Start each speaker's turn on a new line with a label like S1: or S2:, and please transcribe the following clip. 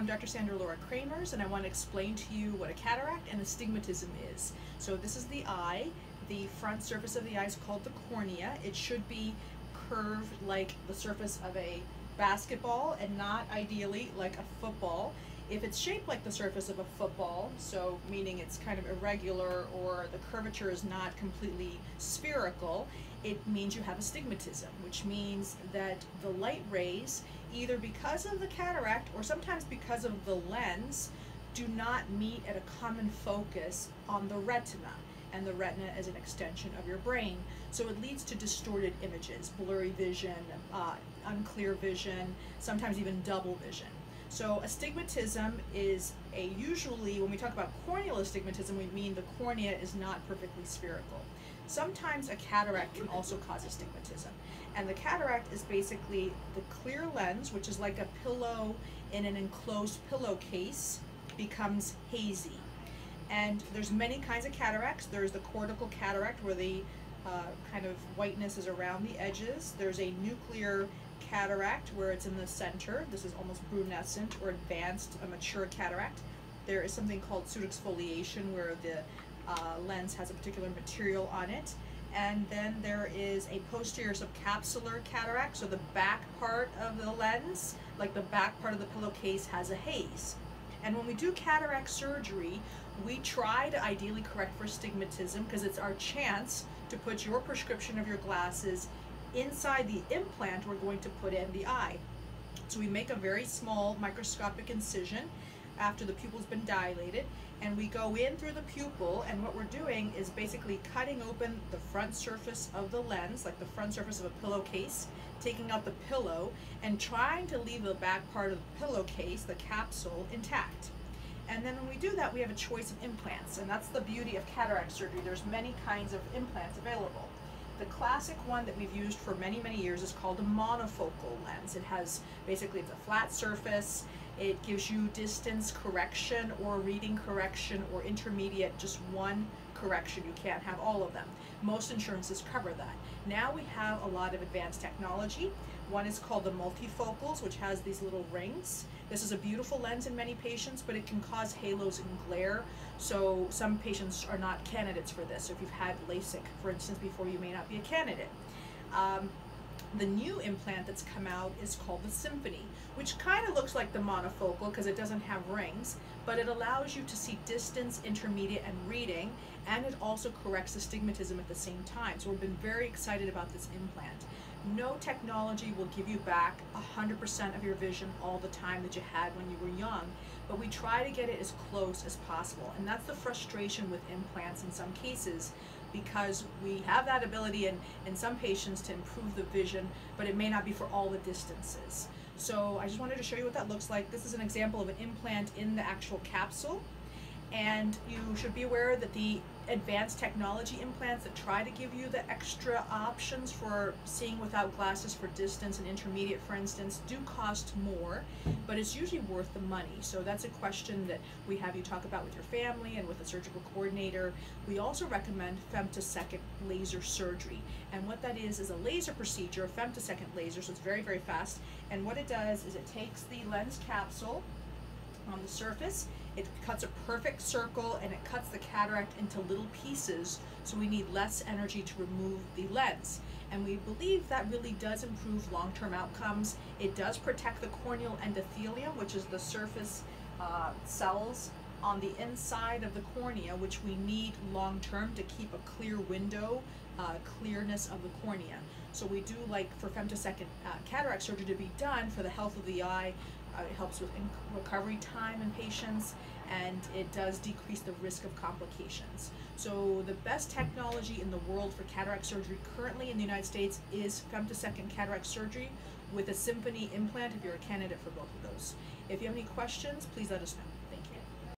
S1: I'm Dr. Sandra Laura Cremers, and I want to explain to you what a cataract and astigmatism is. So this is the eye. The front surface of the eye is called the cornea. It should be curved like the surface of a basketball and not ideally like a football. If it's shaped like the surface of a football, so meaning it's kind of irregular or the curvature is not completely spherical, it means you have astigmatism, which means that the light rays, either because of the cataract or sometimes because of the lens, do not meet at a common focus on the retina. And the retina is an extension of your brain. So it leads to distorted images, blurry vision, unclear vision, sometimes even double vision. So astigmatism is usually, when we talk about corneal astigmatism, we mean the cornea is not perfectly spherical. Sometimes a cataract can also cause astigmatism. And the cataract is basically the clear lens, which is like a pillow in an enclosed pillowcase, becomes hazy. And there's many kinds of cataracts. There's the cortical cataract, where the kind of whiteness is around the edges. There's a nuclear cataract, where it's in the center. This is almost brunescent or advanced, a mature cataract. There is something called pseudoexfoliation, where the lens has a particular material on it. And then there is a posterior subcapsular cataract, so the back part of the lens, like the back part of the pillowcase, has a haze. And when we do cataract surgery, we try to ideally correct for astigmatism, because it's our chance to put your prescription of your glasses inside the implant we're going to put in the eye. So we make a very small microscopic incision after the pupil's been dilated, and we go in through the pupil, and what we're doing is basically cutting open the front surface of the lens, like the front surface of a pillowcase, taking out the pillow and trying to leave the back part of the pillowcase, the capsule, intact. And then when we do that, we have a choice of implants, and that's the beauty of cataract surgery. There's many kinds of implants available. The classic one that we've used for many, many years is called a monofocal lens. It has, basically, it's a flat surface. It gives you distance correction or reading correction or intermediate, just one correction. You can't have all of them. Most insurances cover that. Now we have a lot of advanced technology. One is called the multifocals, which has these little rings. This is a beautiful lens in many patients, but it can cause halos and glare. So some patients are not candidates for this. So if you've had LASIK, for instance, before, you may not be a candidate. The new implant that's come out is called the Symphony, which kind of looks like the monofocal because it doesn't have rings, but it allows you to see distance, intermediate, and reading, and it also corrects astigmatism at the same time. So we've been very excited about this implant. No technology will give you back 100% of your vision all the time that you had when you were young, but we try to get it as close as possible. And that's the frustration with implants in some cases, because we have that ability in some patients to improve the vision, but it may not be for all the distances. So I just wanted to show you what that looks like. This is an example of an implant in the actual capsule. And you should be aware that the advanced technology implants that try to give you the extra options for seeing without glasses for distance and intermediate, for instance, do cost more, but it's usually worth the money. So that's a question that we have you talk about with your family and with a surgical coordinator. We also recommend femtosecond laser surgery. And what that is a laser procedure, a femtosecond laser, so it's very, very fast. And what it does is it takes the lens capsule on the surface, it cuts a perfect circle, and it cuts the cataract into little pieces, so we need less energy to remove the lens. And we believe that really does improve long-term outcomes. It does protect the corneal endothelium, which is the surface cells on the inside of the cornea, which we need long-term to keep a clear window, clearness of the cornea. So we do like for femtosecond cataract surgery to be done for the health of the eye. It helps with recovery time in patients, and it does decrease the risk of complications. So the best technology in the world for cataract surgery currently in the United States is femtosecond cataract surgery with a Symphony implant if you're a candidate for both of those. If you have any questions, please let us know.